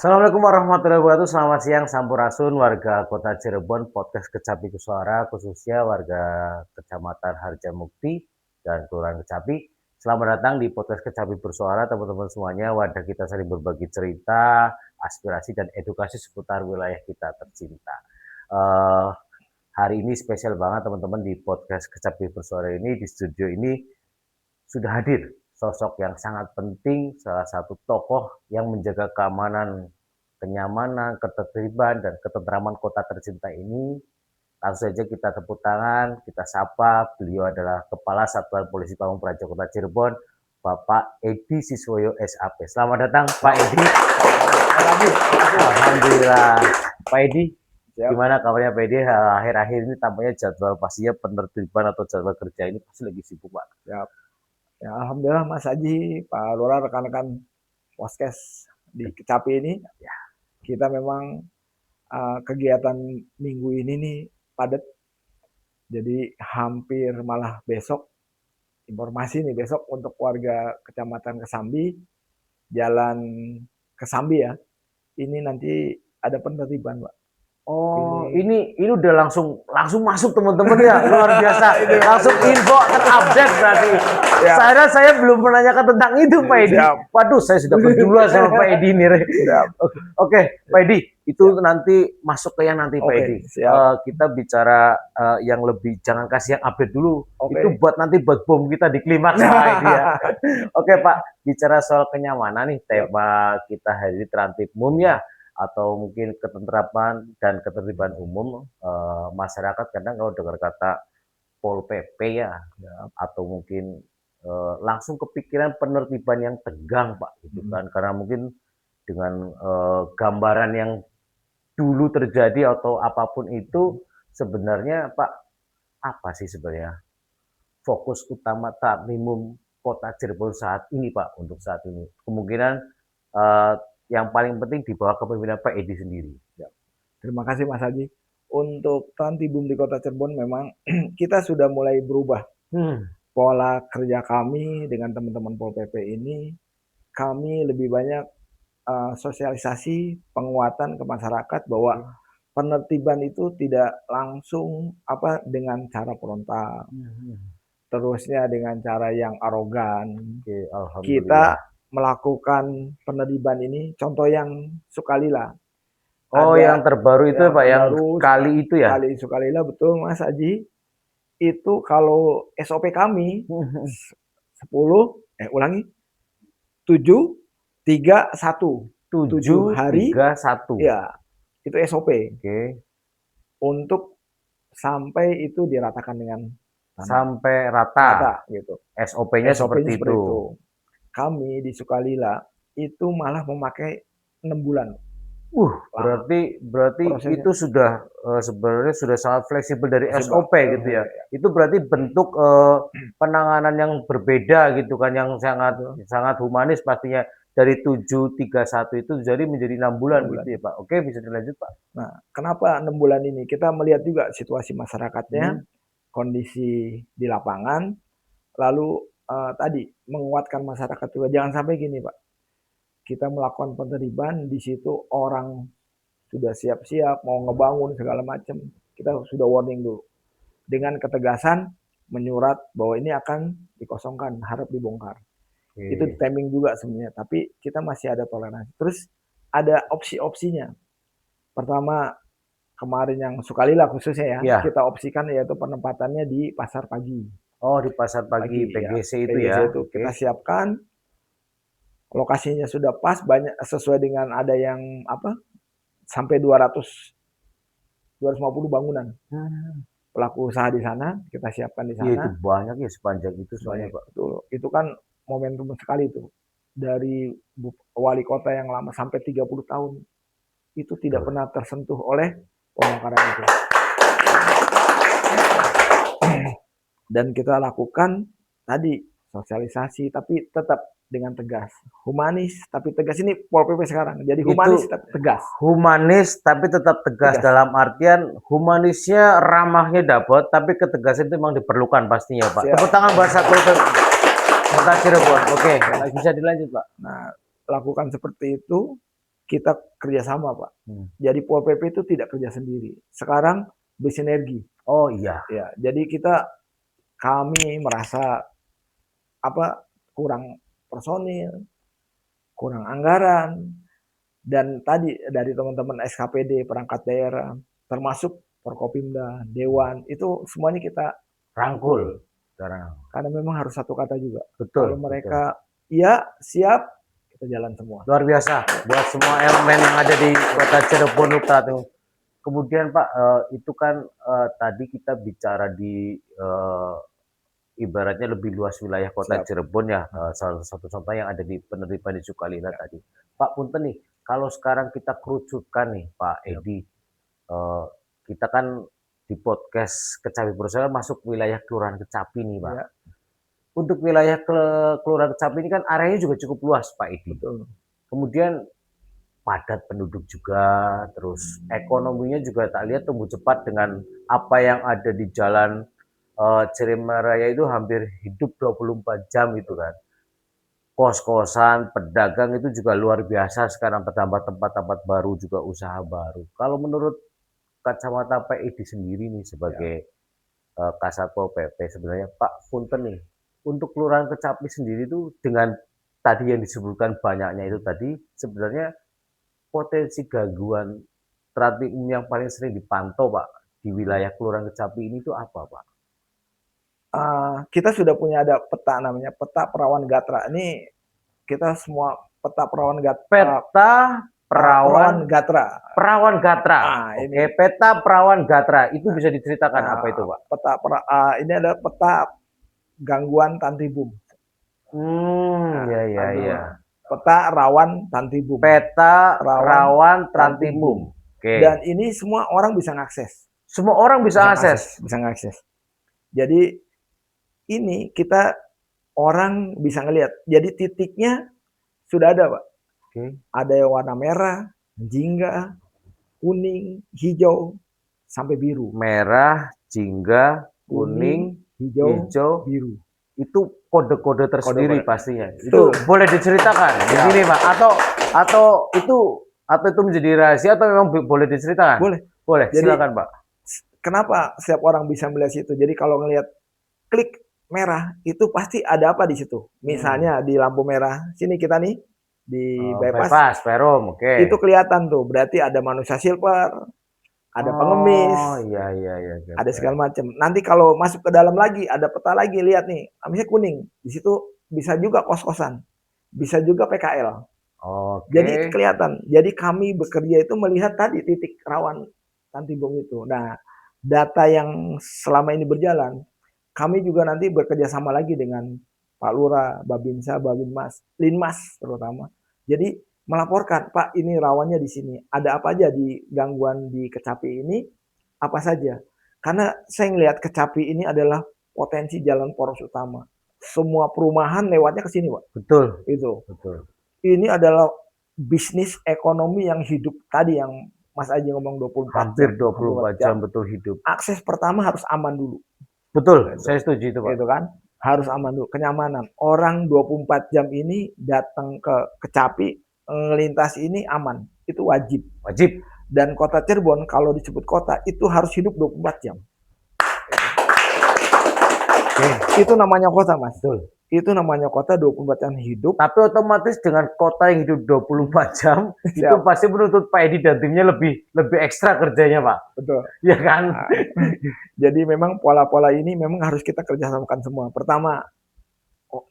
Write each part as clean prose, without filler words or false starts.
Assalamualaikum warahmatullahi wabarakatuh. Selamat siang Sampurasun warga Kota Cirebon, podcast Kecapi Suara khususnya warga Kecamatan Harjamukti dan Kelurahan Kecapi. Selamat datang di podcast Kecapi Bersuara teman-teman semuanya. Wadah kita saling berbagi cerita, aspirasi dan edukasi seputar wilayah kita tercinta. Hari ini spesial banget teman-teman di podcast Kecapi Bersuara ini, di studio ini sudah hadir sosok yang sangat penting, salah satu tokoh yang menjaga keamanan, kenyamanan, ketertiban, dan ketentraman kota tercinta ini. Langsung saja kita tepuk tangan, kita sapa. Beliau adalah Kepala Satuan Polisi Pamung Praja Kota Cirebon, Bapak Edi Siswoyo SAP. Selamat datang Pak Edi. Alhamdulillah. Pak Edi, gimana kabarnya Pak Edi? Akhir-akhir ini tampaknya jadwal pastinya penertiban atau jadwal kerja ini pasti lagi sibuk Pak. Siap. Ya, alhamdulillah Mas Haji, Pak Lurah, rekan-rekan podcast di Kecapi ini, ya kita memang kegiatan minggu ini nih padat. Jadi hampir malah besok informasi nih besok untuk warga Kecamatan Kesambi, Jalan Kesambi ya. Ini nanti ada penertiban, Pak. Oh, ini udah langsung masuk teman-teman ya, luar biasa. Langsung info terupdate berarti. Ya. Saya belum menanyakan tentang itu Pak Edi. Waduh, saya sudah berdua sama Pak Edi nih. Oke, Pak Edi, itu nanti masuk ke yang nanti Pak Edi. Kita bicara yang lebih, jangan kasih yang update dulu. Itu buat nanti buat bom kita di klimaks Pak Edi ya. Oke Pak, bicara soal kenyamanan nih, tema kita hari ini Tertib ya. Atau mungkin ketentraman dan ketertiban umum, masyarakat kadang kalau dengar kata Pol PP ya, atau mungkin langsung kepikiran penertiban yang tegang Pak, gitu kan, karena mungkin dengan gambaran yang dulu terjadi atau apapun itu, sebenarnya Pak, apa sih sebenarnya fokus utama Takmimum Kota Cirebon saat ini Pak, untuk saat ini? Kemungkinan yang paling penting di bawah kepemimpinan Pak Edi sendiri. Ya. Terima kasih Mas Haji. Untuk Trantibum di Kota Cirebon memang kita sudah mulai berubah. Pola kerja kami dengan teman-teman Pol PP ini, kami lebih banyak sosialisasi, penguatan ke masyarakat bahwa penertiban itu tidak langsung dengan cara frontal. Terusnya dengan cara yang arogan. Kita melakukan penertiban ini, contoh yang Sukalila. Oh, yang terbaru itu Pak, yang kali itu ya? Kali Sukalila, betul Mas Haji. Itu kalau SOP kami 7, 3, 1. 7 hari 3, 1. Ya, itu SOP. Untuk sampai itu diratakan dengan sampai rata gitu. SOP-nya seperti itu. Kami di Sukalila itu malah memakai 6 bulan. Berarti itu sudah sebenarnya sudah sangat fleksibel dari SOP gitu ya. Itu berarti bentuk penanganan yang berbeda gitu kan, yang sangat humanis pastinya. Dari 731 itu jadi menjadi 6 bulan gitu ya Pak. Oke, bisa dilanjut Pak. Nah, kenapa 6 bulan ini? Kita melihat juga situasi masyarakatnya, kondisi di lapangan, lalu tadi menguatkan masyarakat juga. Jangan sampai gini Pak, kita melakukan penertiban, di situ orang sudah siap-siap mau ngebangun segala macam, kita sudah warning dulu dengan ketegasan, menyurat bahwa ini akan dikosongkan, harap dibongkar. Itu timing juga sebenarnya, tapi kita masih ada toleransi. Terus ada opsi-opsinya. Pertama, kemarin yang Sukalila khususnya ya, kita opsikan yaitu penempatannya di pasar pagi. Oh, di pasar pagi PGC itu ya. Itu kita siapkan, lokasinya sudah pas, banyak sesuai dengan ada yang sampai 250 bangunan. Pelaku usaha di sana, kita siapkan di sana. Itu banyak ya sepanjang itu soalnya Pak. Betul. Itu kan momentum sekali itu. Dari wali kota yang lama sampai 30 tahun. Itu tidak pernah tersentuh oleh pembongkaran itu. Dan kita lakukan tadi sosialisasi, tapi tetap dengan tegas. Humanis tapi tegas, ini Pol PP sekarang. Jadi humanis tapi tegas. Humanis tapi tetap tegas. Dalam artian humanisnya, ramahnya dapat, tapi ketegasan itu memang diperlukan pastinya Pak. Tepuk tangan buat Kota Cirebon. Oke, bisa dilanjut Pak. Nah, lakukan seperti itu. kita kerjasama Pak. Jadi Pol PP itu tidak kerja sendiri. Sekarang bersinergi. Oh iya. Ya, jadi kami merasa kurang personil, kurang anggaran, dan tadi dari teman-teman SKPD, perangkat daerah, termasuk Forkopimda, Dewan, itu semuanya kita Rangkul sekarang. karena memang harus satu kata juga. Betul. Kalau mereka iya siap, kita jalan semua. Luar biasa buat semua elemen yang ada di Kota Cirebon saat itu. Kemudian Pak, itu kan tadi kita bicara di ibaratnya lebih luas wilayah Kota Siap. Cirebon ya, salah satu contoh yang ada di penerimaan di Sukalila tadi. Pak Punten nih, kalau sekarang kita kerucutkan nih Pak Edi, kita kan di podcast Kecapi Bersama masuk wilayah Kelurahan Kecapi nih Pak. Ya. Untuk wilayah Kelurahan Kecapi ini kan areanya juga cukup luas Pak Edi. Betul. Kemudian padat penduduk juga, terus ekonominya juga tak lihat tumbuh cepat dengan apa yang ada di jalan Ciremai Raya itu hampir hidup 24 jam itu kan. Kos-kosan, pedagang itu juga luar biasa sekarang, bertambah tempat-tempat baru juga usaha baru. Kalau menurut kacamata Pak Edi sendiri nih sebagai Kasatpol PP sebenarnya Pak Punten nih, untuk Kelurahan Kecapi sendiri itu dengan tadi yang disebutkan banyaknya itu tadi sebenarnya potensi gangguan traffic yang paling sering dipantau Pak di wilayah Kelurahan Kecapi ini itu apa Pak? Kita sudah punya ada peta namanya peta perawan gatra. Ini kita semua peta perawan gatra. Peta perawan gatra. Perawan gatra. Oke, peta perawan gatra itu bisa diceritakan apa itu Pak? Ini adalah peta gangguan tantibum. Ya. Peta rawan tantibum. Peta rawan tantibum. Oke. Dan ini semua orang bisa mengakses. Semua orang bisa akses. Bisa mengakses. Jadi ini kita orang bisa ngelihat. Jadi titiknya sudah ada Pak. Ada yang warna merah, jingga, kuning, hijau, sampai biru. Merah, jingga, kuning, hijau, biru. Itu kode-kode tersendiri pastinya. Itu boleh diceritakan di sini Pak? Atau itu menjadi rahasia atau memang boleh diceritakan? Boleh. Silakan Pak. Kenapa setiap orang bisa melihat situ? Jadi kalau ngelihat klik merah itu pasti ada apa di situ. Misalnya di lampu merah sini kita nih di bypass Perum, oke. Itu kelihatan tuh, berarti ada manusia silver, ada pengemis, iya. ada segala macam. Nanti kalau masuk ke dalam lagi, ada peta lagi, lihat nih, misalnya kuning, di situ bisa juga kos-kosan, bisa juga PKL. Jadi kelihatan. Jadi kami bekerja itu melihat tadi titik rawan tantibum itu. Nah, data yang selama ini berjalan, kami juga nanti bekerja sama lagi dengan Pak Lurah, Babinsa, Babinmas, Linmas terutama. Jadi melaporkan, Pak ini rawannya di sini. Ada apa aja di gangguan di Kecapi ini? Apa saja? Karena saya ngelihat Kecapi ini adalah potensi jalan poros utama. Semua perumahan lewatnya ke sini, Pak. Betul. Itu. Betul. Ini adalah bisnis ekonomi yang hidup tadi yang Mas Aji ngomong 24 Hampir 24 jam betul hidup. Akses pertama harus aman dulu. Betul, saya setuju itu Pak. Gitu kan? Harus aman dulu, kenyamanan. Orang 24 jam ini datang ke Kecapi, ngelintas ini aman. Itu wajib. Wajib. Dan Kota Cirebon kalau disebut kota itu harus hidup 24 jam. Itu namanya kota, Mas. Betul. Itu namanya kota 24 jam hidup. Tapi otomatis dengan kota yang hidup 24 jam itu pasti menuntut Pak Edi dan timnya lebih ekstra kerjanya Pak. Betul. Ya kan? Jadi memang pola-pola ini memang harus kita kerjasamakan semua. Pertama,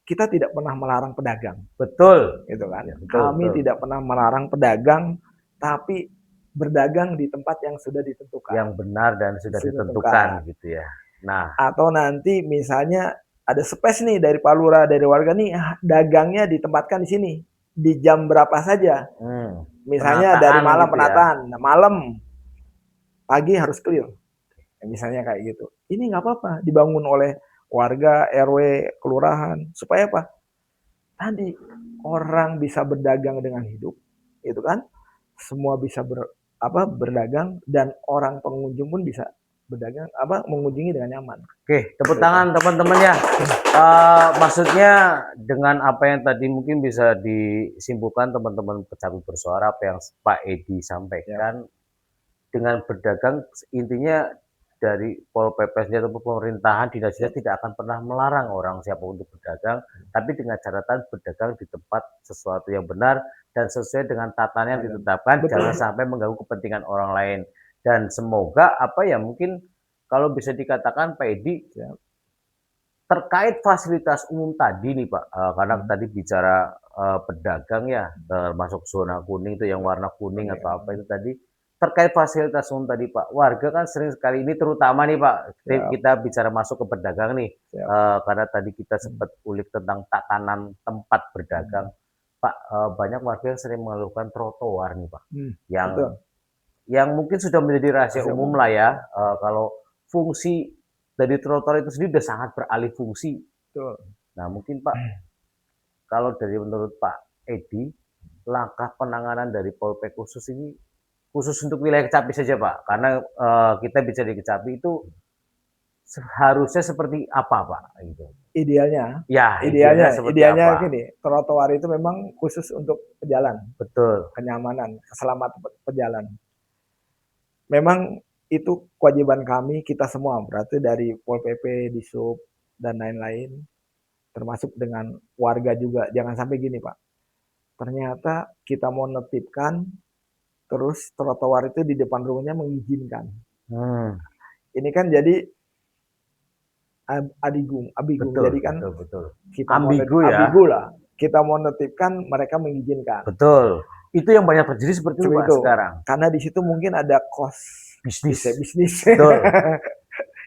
kita tidak pernah melarang pedagang. Betul. Gitu kan? Ya, Kami tidak pernah melarang pedagang, tapi berdagang di tempat yang sudah ditentukan. Yang benar dan sudah ditentukan gitu ya. Nah, atau nanti misalnya ada space nih dari Pak Lurah, dari warga nih, dagangnya ditempatkan di sini. Di jam berapa saja. Misalnya dari malam gitu penataan. Ya. Nah, malam, pagi harus clear. Misalnya kayak gitu. Ini nggak apa-apa. Dibangun oleh warga, RW, kelurahan. Supaya apa? Tadi orang bisa berdagang dengan hidup. Itu kan. Semua bisa berdagang. Dan orang pengunjung pun bisa berdagang mengunjungi dengan nyaman. Oke, tepuk tangan teman-teman ya. Maksudnya dengan apa yang tadi mungkin bisa disimpulkan teman-teman Kecapi Bersuara apa yang Pak Edi sampaikan, dengan berdagang intinya dari Pol PP sendiri ataupun pemerintahan dinas-dinas tidak akan pernah melarang orang siapa untuk berdagang, tapi dengan catatan berdagang di tempat sesuatu yang benar dan sesuai dengan tatanan yang ditetapkan, jangan sampai mengganggu kepentingan orang lain. Dan semoga apa ya mungkin kalau bisa dikatakan Pak Edi terkait fasilitas umum tadi nih Pak, karena tadi bicara pedagang ya, termasuk zona kuning itu yang warna kuning atau apa itu tadi, terkait fasilitas umum tadi Pak, warga kan sering sekali ini terutama nih Pak, kita bicara masuk ke pedagang nih, karena tadi kita sempat ulik tentang tatanan tempat berdagang, Pak, banyak warga yang sering mengeluhkan trotoar nih Pak, yang mungkin sudah menjadi rahasia umum lah ya, kalau fungsi dari trotoar itu sendiri sudah sangat beralih fungsi. Betul. Nah mungkin Pak, kalau dari menurut Pak Edi, langkah penanganan dari Polpek khusus ini, khusus untuk wilayah Kecapi saja Pak, karena kita bicara di Kecapi itu seharusnya seperti apa Pak? Gitu. Idealnya, Ya, idealnya gini, trotoar itu memang khusus untuk pejalan. Betul. Kenyamanan, keselamatan pejalan. Memang itu kewajiban kami, kita semua, berarti dari Pol PP, Disub, dan lain-lain, termasuk dengan warga juga. Jangan sampai gini Pak, ternyata kita mau netipkan, terus trotoar itu di depan rumahnya mengizinkan. Ini kan jadi ambigu, jadi kan betul. Kita ambigu lah. Kita mau netipkan, mereka mengizinkan. Betul. Itu yang banyak terjadi seperti itu Pak sekarang. Karena di situ mungkin ada cost bisnis.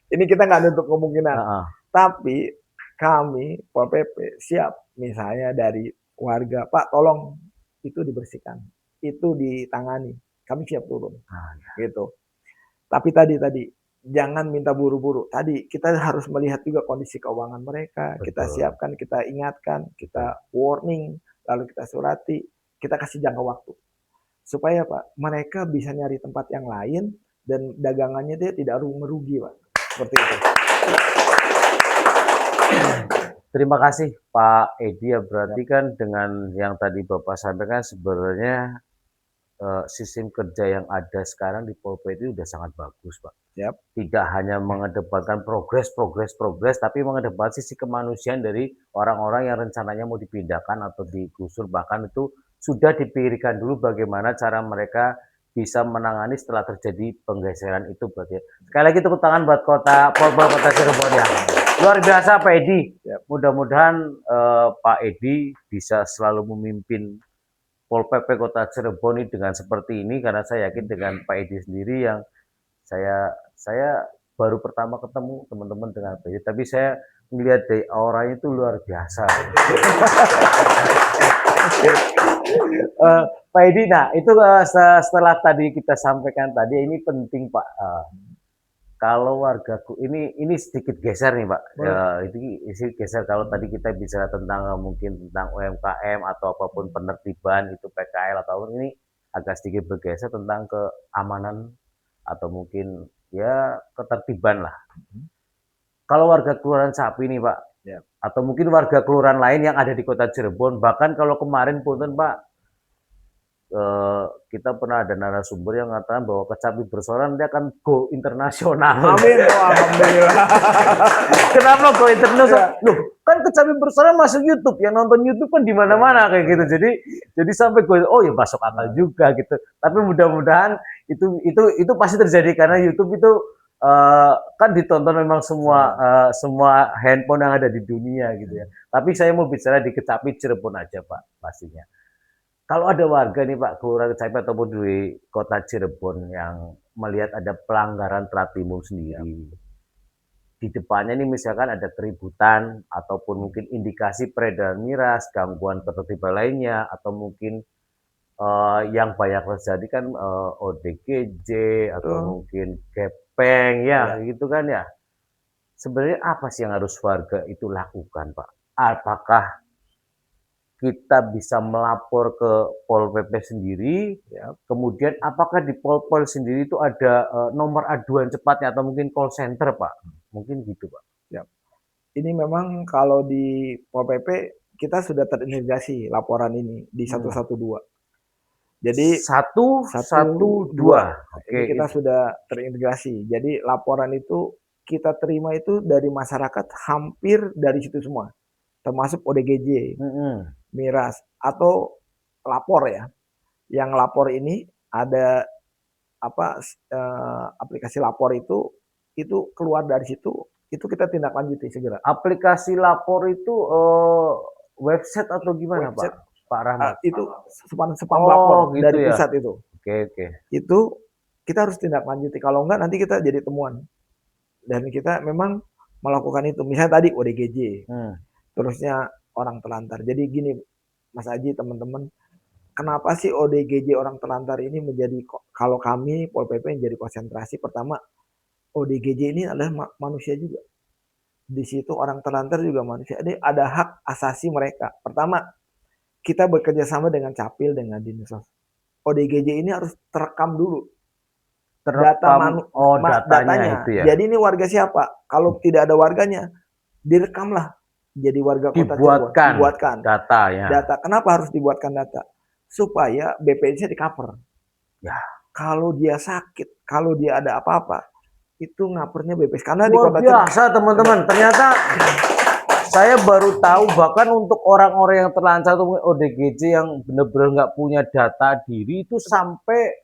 Ini kita nggak nutup kemungkinan. Tapi kami Pol PP siap, misalnya dari warga, Pak tolong itu dibersihkan, itu ditangani, kami siap turun. Gitu. Tapi tadi jangan minta buru-buru. Tadi kita harus melihat juga kondisi keuangan mereka. Kita siapkan, kita ingatkan, kita warning, lalu kita surati, kita kasih jangka waktu. Supaya Pak, mereka bisa nyari tempat yang lain dan dagangannya dia tidak merugi Pak. Seperti itu. Terima kasih Pak Edi ya, berarti kan dengan yang tadi Bapak sampaikan sebenarnya sistem kerja yang ada sekarang di Polpek itu sudah sangat bagus Pak. Tidak hanya mengedepankan progres, tapi mengedepankan sisi kemanusiaan dari orang-orang yang rencananya mau dipindahkan atau digusur, bahkan itu sudah dipikirkan dulu bagaimana cara mereka bisa menangani setelah terjadi penggeseran itu berarti. Sekali lagi tepuk tangan buat Kota Cirebon ya. Luar biasa Pak Edi. Mudah-mudahan Pak Edi bisa selalu memimpin Pol PP Kota Cirebon ini dengan seperti ini, karena saya yakin dengan Pak Edi sendiri yang saya baru pertama ketemu teman-teman dengan Pak Edi, tapi saya melihat dari auranya itu luar biasa. Pak Edi, nah itu setelah tadi kita sampaikan tadi, ini penting Pak. Kalau wargaku ini sedikit geser nih Pak. Ini geser kalau tadi kita bicara tentang mungkin tentang UMKM atau apapun penertiban itu PKL atau ini agak sedikit bergeser tentang keamanan atau mungkin ya ketertiban lah. Kalau warga Kelurahan Sapi nih Pak, atau mungkin warga kelurahan lain yang ada di Kota Cirebon, bahkan kalau kemarin punten Pak, kita pernah ada narasumber yang mengatakan bahwa Kecapi Bersuara nanti akan go internasional. Amin, alhamdulillah. Kenapa go internasional? Loh, kan Kecapi Bersuara masuk YouTube, yang nonton YouTube kan di mana-mana kayak gitu. Jadi sampai oh ya masuk akal juga gitu. Tapi mudah-mudahan itu pasti terjadi karena YouTube itu kan ditonton memang semua handphone yang ada di dunia gitu ya. Tapi saya mau bicara di Kecapi Cirebon aja Pak pastinya. Kalau ada warga nih Pak, Kelurahan Kecapi ataupun di Kota Cirebon yang melihat ada pelanggaran terhadap umum sendiri, di depannya nih misalkan ada keributan ataupun mungkin indikasi peredaran miras, gangguan ketertiban lainnya, atau mungkin yang banyak terjadi kan ODGJ atau mungkin gepeng ya gitu kan ya. Sebenarnya apa sih yang harus warga itu lakukan Pak? Apakah kita bisa melapor ke Pol PP sendiri, Ya, kemudian apakah di Pol sendiri itu ada nomor aduan cepatnya atau mungkin call center, Pak? Mungkin gitu, Pak. ya. Ini memang kalau di Pol PP kita sudah terintegrasi laporan ini di Hmm. 112. Jadi Satu, satu, dua. Oke, ini kita sudah terintegrasi. Jadi laporan itu kita terima itu dari masyarakat hampir dari situ semua, termasuk ODGJ, miras atau lapor ya. Yang lapor ini ada apa aplikasi lapor itu keluar dari situ, itu kita tindak lanjuti segera. Aplikasi lapor itu website atau gimana, Website Pak Rahmat? itu spam Oh, lapor gitu dari ya. pusat itu. Oke, oke. Itu kita harus tindak lanjuti. Kalau enggak nanti kita jadi temuan. Dan kita memang melakukan itu. Misalnya tadi ODGJ, terusnya orang telantar. Jadi gini, Mas Aji, teman-teman, kenapa sih ODGJ orang telantar ini menjadi, kalau kami Pol PP menjadi konsentrasi, pertama ODGJ ini adalah manusia juga. Di situ orang telantar juga manusia. Jadi ada hak asasi mereka. Pertama, kita bekerja sama dengan Capil, dengan Dinsos. ODGJ ini harus terekam dulu datanya. Itu ya. Jadi ini warga siapa? Kalau tidak ada warganya, direkamlah jadi warga kota Cirebon. Dibuatkan datanya. Data. Kenapa harus dibuatkan data? Supaya BPJS di cover. Ya. Kalau dia sakit, kalau dia ada apa-apa, itu ngapernya BPJS. Karena di Luar kota biasa, teman-teman. Ternyata saya baru tahu bahkan untuk orang-orang yang terlantar atau ODGJ yang benar-benar nggak punya data diri itu sampai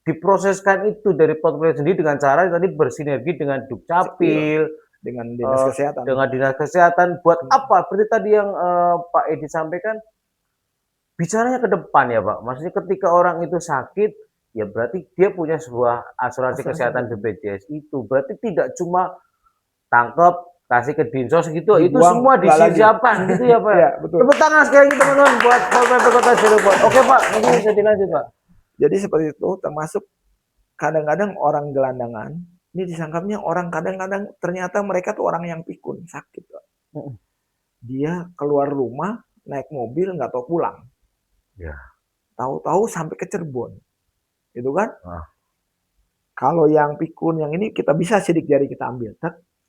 diproseskan itu dari portfolio sendiri dengan cara tadi bersinergi dengan Dukcapil, dengan dinas kesehatan. Dengan dinas kesehatan. Buat apa? Seperti tadi yang Pak Edi sampaikan, bicaranya ke depan ya Pak. Maksudnya ketika orang itu sakit, ya berarti dia punya sebuah asuransi kesehatan BPJS itu. Berarti tidak cuma tangkep, kasih ke Dinsos gitu, itu semua disiapkan gitu ya Pak. Ya, betul. Tepuk tangan sekali lagi teman-teman buat Pol PP Kota Cirebon. Oke Pak, mungkin bisa dilanjut Pak. Jadi seperti itu, termasuk kadang-kadang orang gelandangan, ini disangkapnya orang kadang-kadang ternyata mereka tuh orang yang pikun, sakit. Dia keluar rumah, naik mobil, nggak tahu pulang. Ya. Tahu-tahu sampai ke Cirebon. Gitu kan? Kalau yang pikun, yang ini kita bisa sidik jari kita ambil.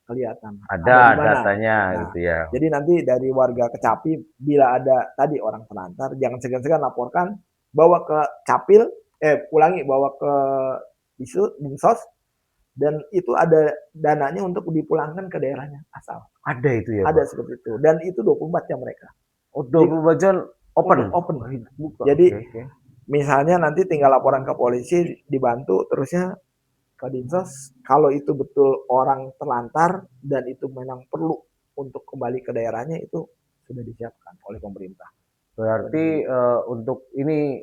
Kelihatan. Ada datanya gitu ya. Jadi nanti dari warga Kecapi, bila ada tadi orang telantar, jangan segan-segan laporkan, bawa ke Capil, bawa ke Dinsos, dan itu ada dananya untuk dipulangkan ke daerahnya asal. Ada itu ya? Ada seperti itu. Dan itu 24 jam mereka. Oh, 24 jam open? Open. Jadi, misalnya nanti tinggal laporan ke polisi, dibantu, terusnya ke Dinsos, kalau itu betul orang terlantar, dan itu memang perlu untuk kembali ke daerahnya, itu sudah disiapkan oleh pemerintah. Berarti untuk ini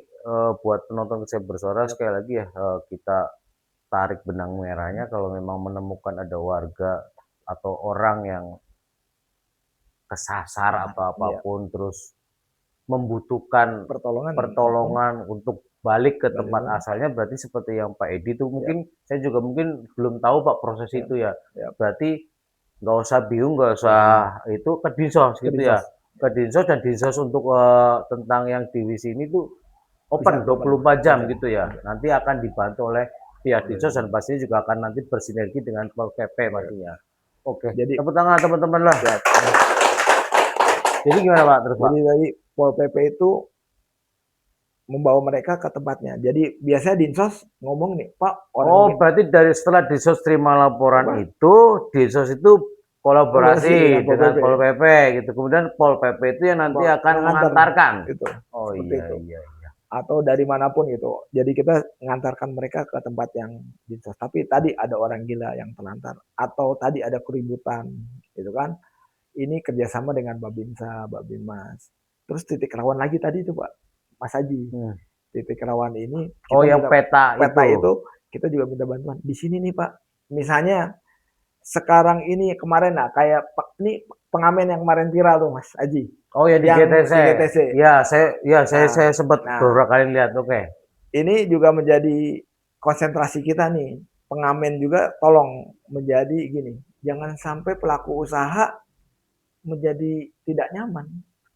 buat penonton Saya Bersuara sekali lagi ya, kita tarik benang merahnya kalau memang menemukan ada warga atau orang yang kesasar atau apapun terus membutuhkan pertolongan untuk balik ke tempat asalnya, berarti seperti yang Pak Edi itu mungkin saya juga mungkin belum tahu Pak proses itu ya. Berarti nggak usah bingung, nggak usah itu ke Dinsos gitu ya. Ke Dinsos, dan Dinsos untuk tentang yang di sini tuh open 24 jam gitu ya. Nanti akan dibantu oleh pihak Dinsos dan pastinya juga akan nanti bersinergi dengan Pol PP pastinya. Oke, jadi tepuk tangan teman-teman lah. Jadi gimana Pak terus Pak? Jadi dari Pol PP itu membawa mereka ke tempatnya. Jadi biasanya Dinsos ngomong nih, Pak. Berarti dari setelah Dinsos terima laporan itu, Dinsos itu kolaborasi dengan Pol PP gitu. Kemudian Pol PP itu yang nanti akan mengantarkan. Itu. Oh iya. Atau dari manapun gitu. Jadi kita mengantarkan mereka ke tempat yang Dinsos. Tapi tadi ada orang gila yang terlantar, atau tadi ada keributan, gitu kan? Ini kerjasama dengan Babinsa, Babinmas. Terus titik rawan lagi tadi itu Pak, Mas Haji. Titik rawan ini. Yang peta itu kita juga minta bantuan. Di sini nih Pak, misalnya sekarang ini kemarin kayak ini pengamen yang kemarin viral tuh Mas Haji. Oh ya, di GTC. Saya sempat beberapa kali lihat. Oke. Ini juga menjadi konsentrasi kita nih. Pengamen juga tolong menjadi gini. Jangan sampai pelaku usaha menjadi tidak nyaman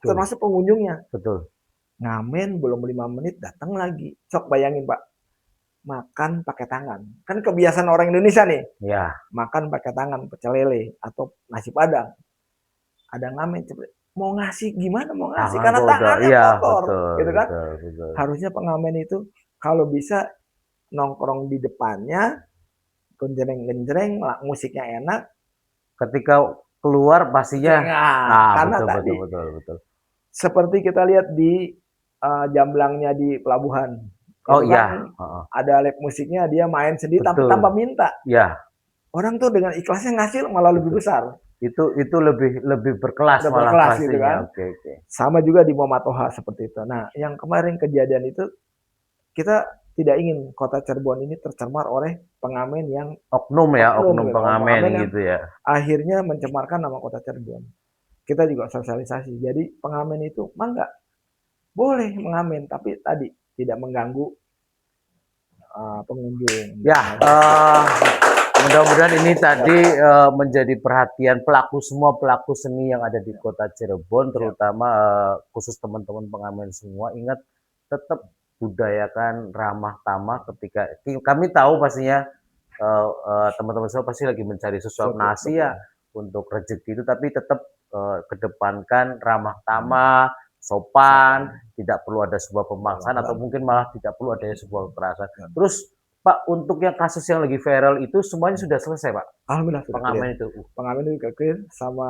termasuk pengunjungnya. Betul. Ngamen belum 5 menit datang lagi. Sok bayangin Pak, makan pakai tangan. Kan kebiasaan orang Indonesia nih, Ya, makan pakai tangan, pecel lele atau nasi padang. Ada ngamen, mau ngasih gimana mau ngasih tangan karena kok udah, tangannya iya kotor, betul, gitu kan? betul, betul. Harusnya pengamen itu kalau bisa nongkrong di depannya, genjreng-genjreng, musiknya enak, Ketika keluar pastinya, karena betul, betul, tadi betul, betul. seperti kita lihat di jamblangnya di pelabuhan, Oh itu iya, kan heeh. ada live musiknya dia main sendiri Betul, tanpa minta. ya, Orang tuh dengan ikhlasnya ngasih malah lebih betul. besar, Itu lebih berkelas udah malah berkelas gitu pastinya. kan. Oke, oke. Sama juga di Momatoha seperti itu. Nah, yang kemarin kejadian itu kita tidak ingin kota Cirebon ini tercemar oleh pengamen yang Oknum ya, oknum oknum gitu, pengamen pengamen yang gitu ya. akhirnya mencemarkan nama kota Cirebon. Kita juga sosialisasi. Jadi pengamen itu mangga boleh mengamen, tapi tadi tidak mengganggu pengunjung. Ya, mudah-mudahan ini tadi menjadi perhatian semua pelaku seni yang ada di Kota Cirebon, terutama khusus teman-teman pengamen semua. Ingat, tetap budayakan ramah tamah ketika kami tahu pastinya teman-teman semua pasti lagi mencari sesuap nasi ya untuk rezeki itu, tapi tetap kedepankan ramah tamah, sopan, tidak perlu ada sebuah pemaksaan atau mungkin malah tidak perlu adanya sebuah kekerasan. Terus Pak, untuk yang kasus yang lagi viral itu semuanya sudah selesai, Pak? Alhamdulillah sudah clear. Pengamen itu. Pengamen itu clear sama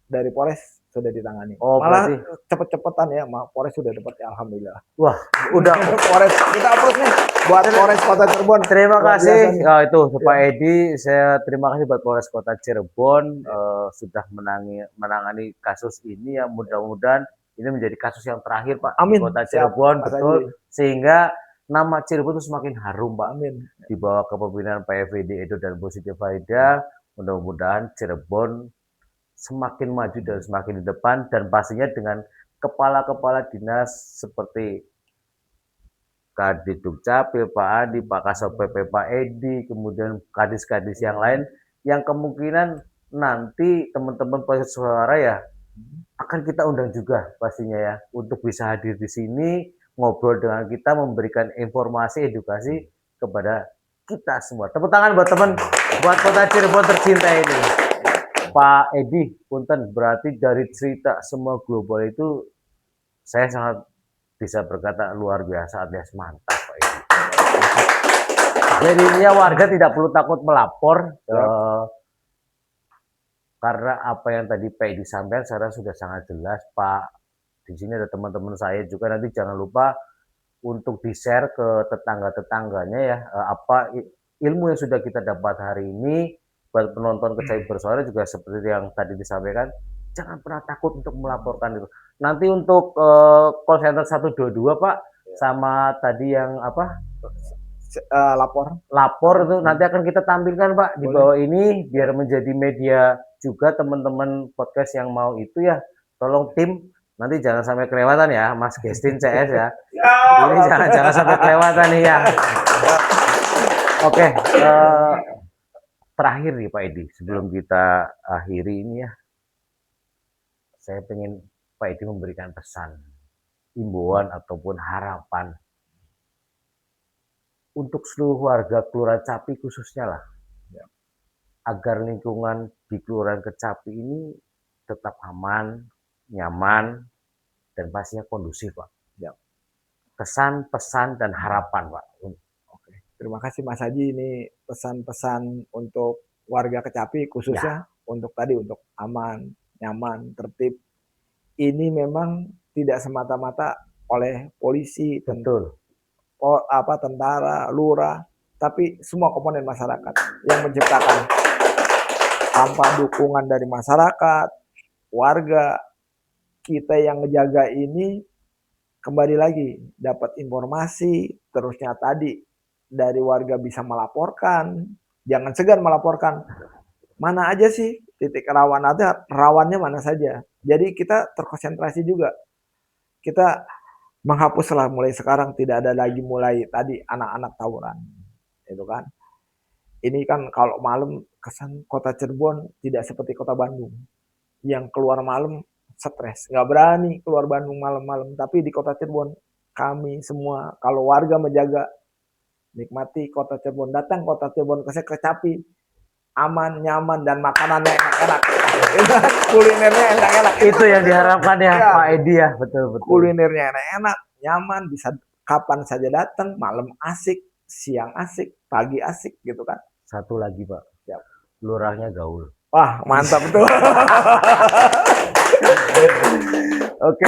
dari Polres sudah ditangani. Oh, Malah berarti cepet-cepetan ya, Polres sudah dapat ya, alhamdulillah. wah, udah. Polres kita upload nih buat Polres Kota Cirebon. Terima Luar kasih biasa nih. itu Pak Ya. Edi. Saya terima kasih buat Polres Kota Cirebon sudah menangani kasus ini yang mudah-mudahan ini menjadi kasus yang terakhir Pak di Amin. Kota Siap, Cirebon, Mas betul. Haji. Sehingga nama Cirebon itu semakin harum Pak. Amin. Di bawah kepemimpinan Pak FWD Edo dan Bu Siti Faida, mudah-mudahan Cirebon semakin maju dan semakin di depan, dan pastinya dengan kepala-kepala dinas seperti Kadit Dukcapil, Pak Adi, Pak Kasop PP, Pak Edi, kemudian kadis-kadis yang lain, yang kemungkinan nanti teman-teman suara ya akan kita undang juga pastinya ya untuk bisa hadir di sini, ngobrol dengan kita, memberikan informasi, edukasi kepada kita semua. Tepuk tangan buat teman, buat Kota Cirebon tercinta ini. Pak Edi, punten, berarti dari cerita semua global itu saya sangat bisa berkata luar biasa alias mantap Pak Edi. Jadinya warga tidak perlu takut melapor karena apa yang tadi Pak Edi sampaikan saya sudah sangat jelas Pak. Di sini ada teman-teman saya juga, nanti jangan lupa untuk di-share ke tetangga-tetangganya ya apa ilmu yang sudah kita dapat hari ini. Buat penonton Kecapi Bersuara juga seperti yang tadi disampaikan, jangan pernah takut untuk melaporkan itu. Nanti untuk call center 122 Pak, sama tadi yang apa lapor itu nanti akan kita tampilkan Pak di bawah ini biar menjadi media juga teman-teman podcast yang mau itu ya. Tolong tim nanti jangan sampai kelewatan ya Mas Gestin CS ya. Ini jangan sampai kelewatan nih ya. Oke, terakhir nih Pak Edi, sebelum kita akhiri ini ya, saya pengen Pak Edi memberikan pesan, imbauan ataupun harapan untuk seluruh warga Kelurahan Capi khususnya lah, agar lingkungan di Kelurahan Kecapi ini tetap aman, nyaman, dan pastinya kondusif Pak. Kesan, pesan, dan harapan Pak. Oke. Terima kasih Mas Haji, ini pesan-pesan untuk warga Kecapi khususnya untuk tadi untuk aman, nyaman, tertib. Ini memang tidak semata-mata oleh polisi, Betul. tentara, lurah, tapi semua komponen masyarakat yang menciptakan. Tanpa dukungan dari masyarakat, warga, kita yang ngejaga ini kembali lagi dapat informasi, terusnya tadi dari warga bisa melaporkan, jangan segan melaporkan. Mana aja sih titik rawan, ada rawannya mana saja. Jadi kita terkonsentrasi juga. Kita menghapuslah mulai sekarang, tidak ada lagi mulai tadi anak-anak tawuran. Itu kan. Ini kan kalau malam kesan kota Cirebon tidak seperti kota Bandung. Yang keluar malam stres, nggak berani keluar Bandung malam-malam. Tapi di kota Cirebon, kami semua kalau warga menjaga, nikmati kota Cirebon, datang kota Cirebon ke Kecapi, aman, nyaman, dan makanannya enak-enak. Kulinernya enak-enak. Itu yang diharapkan ya, Ya. Pak Edi ya, betul. Kulinernya enak-enak, nyaman, bisa kapan saja datang, malam asik, siang asik, pagi asik gitu kan. Satu lagi Pak, lurahnya gaul. Wah, mantap betul. Oke,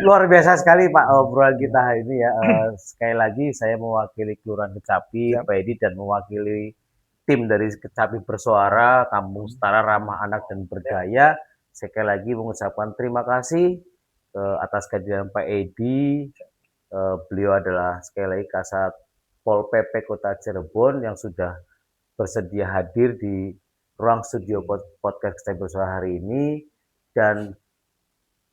luar biasa sekali Pak obrolan kita hari ini ya. Sekali lagi saya mewakili Kelurahan Kecapi, Pak Edi, dan mewakili tim dari Kecapi Bersuara, Kampung Setara Ramah Anak dan Berdaya. Sekali lagi mengucapkan terima kasih atas kehadiran Pak Edi. Beliau adalah sekali lagi Kasat Pol PP Kota Cirebon yang sudah bersedia hadir di ruang studio podcast Kecapi Bersuara hari ini dan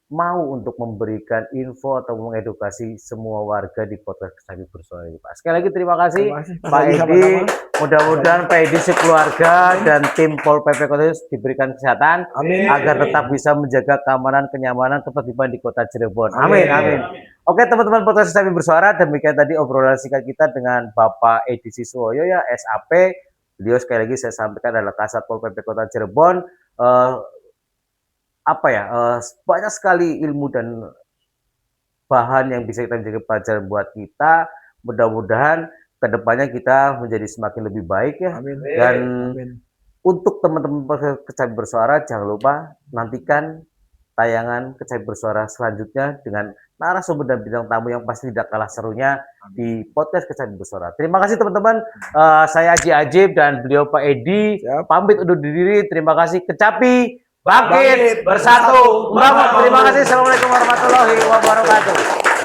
mau untuk memberikan info atau mengedukasi semua warga di podcast Kecapi Bersuara ini Pak. Sekali lagi terima kasih Pak Edi. Mudah-mudahan Pak Edi sekeluarga dan tim Pol PP Kota diberikan kesehatan. Amin. Agar tetap bisa menjaga keamanan, kenyamanan, ketertiban di Kota Cirebon. Amin. Oke teman-teman podcast Kecapi Bersuara, demikian tadi obrolan singkat kita dengan Bapak Edi Siswoyo ya, SAP. Beliau sekali lagi saya sampaikan adalah Kasat Pol PP Kota Cirebon. Banyak sekali ilmu dan bahan yang bisa kita menjadi pelajaran buat kita. Mudah-mudahan kedepannya kita menjadi semakin lebih baik ya. Amin. Dan untuk teman-teman Kecapi Bersuara, jangan lupa nantikan tayangan Kecapi Bersuara selanjutnya dengan narasumber dan bintang tamu yang pasti tidak kalah serunya di podcast Kecapi Bersuara. Terima kasih teman-teman. Saya Haji Ajib dan beliau Pak Edi. Pamit undur diri. Terima kasih. Kecapi bangkit bersatu membangun. Terima kasih. Assalamualaikum warahmatullahi wabarakatuh.